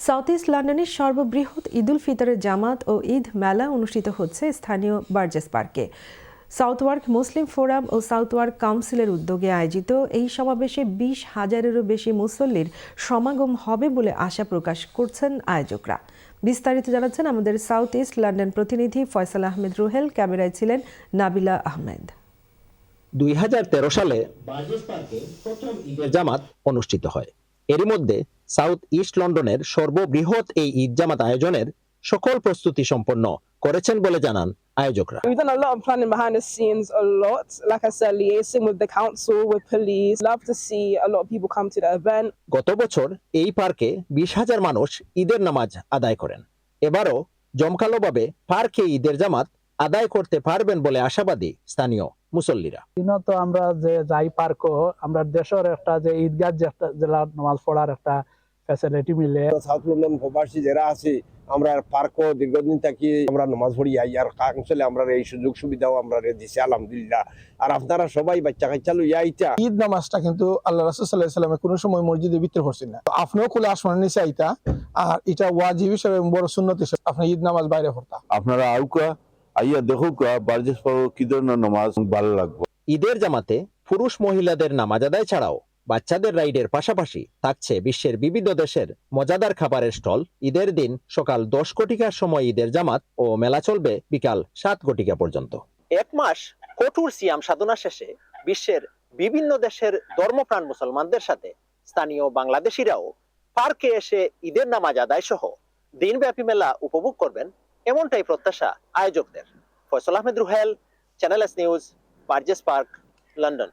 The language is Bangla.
সাউথ ইস্ট লন্ডনের সর্ববৃহৎ ঈদুল ফিতরের জামাত ও ঈদ মেলা অনুষ্ঠিত হচ্ছে স্থানীয় বার্জেস পার্কে। সাউথওয়ার্ক মুসলিম ফোরাম ও সাউথওয়ার্ক কাউন্সিলের উদ্যোগে আয়োজিত এই সমাবেশে 20,000-এরও বেশি মুসল্লির সমাগম হবে বলে আশা প্রকাশ করছেন আয়োজকরা। বিস্তারিত জানাচ্ছেন আমাদের সাউথ ইস্ট লন্ডন প্রতিনিধি ফয়সাল আহমেদ রুহেল। ক্যামেরায় ছিলেন নাবিলা আহমেদ। 2013 সালে বার্জেস পার্কে প্রথম ঈদের জামাত অনুষ্ঠিত হয়। এরই মধ্যে সাউথ ইস্ট লন্ডনের সর্ববৃহৎ এই ঈদ জামাত আয়োজনের সকল প্রস্তুতি সম্পন্ন করেছেন বলে জানান আয়োজকরা। We've done a lot of planning behind the scenes, a lot. Like I said, liaising with the council, with police. Love to see a lot of people come to the event. গত বছর এই পার্কে 20,000 মানুষ ঈদের নামাজ আদায় করেন। এবারও জমকালোভাবে পার্কে ঈদের জামাত আদায় করতে পারবেন বলে আশাবাদী স্থানীয় মুসল্লিরা। তো আমরা যে যাই পার্কও আমরা দেশের একটা যে ঈদগাহ জেলা নামাজ পড়ার একটা ফ্যাসিলিটি মিলে সাউথ লন্ডন প্রবাসী যারা আছে আমরা পার্কও দীর্ঘদিন থাকি আমরা নামাজ পড়ি আই আর কাউন্সিলে আমরা এই সুযোগ সুবিধাও আমরা দিছি আলহামদুলিল্লাহ। আর আপনারা সবাই বাচ্চা কাচ্চা লইয়া আইতা। ঈদ নামাজটা কিন্তু আল্লাহ রাসূল সাল্লাল্লাহু আলাইহি ওয়াসাল্লাম কোনো সময় মসজিদে ভিতরে পড়ছেন না। আপনিও কুলে আসমানের নিচে আইতা আর এটা ওয়াজিব হিসেবে বড় সুন্নত হিসেবে আপনি ঈদ নামাজ বাইরে পড়তা। আপনারা আউকা আইয়া দেখুকা বার্জেস পার্ক কি ধরনের নামাজ ভালো লাগবে। ঈদের জামাতে পুরুষ মহিলাদের নামাজ আদায় ছাড়াও বাচ্চাদের রাইডের পাশাপাশি থাকছে বিশ্বের বিভিন্ন দেশের মজাদার খাবারের স্টল। ঈদের দিন সকাল 10 ঘটিকার সময় ঈদের জামাত ও মেলা চলবে বিকাল 7 ঘটিকা পর্যন্ত। এক মাস কঠোর সিয়াম সাধনা শেষে বিশ্বের বিভিন্ন দেশের ধর্মপ্রাণ মুসলমানদের সাথে স্থানীয় বাংলাদেশিরাও পার্কে এসে ঈদের নামাজ আদায় সহ দিনব্যাপী মেলা উপভোগ করবেন, এমনটাই প্রত্যাশা আয়োজকদের। Faisal Ahmed Ruhel, channel S news, Burgess Park, London.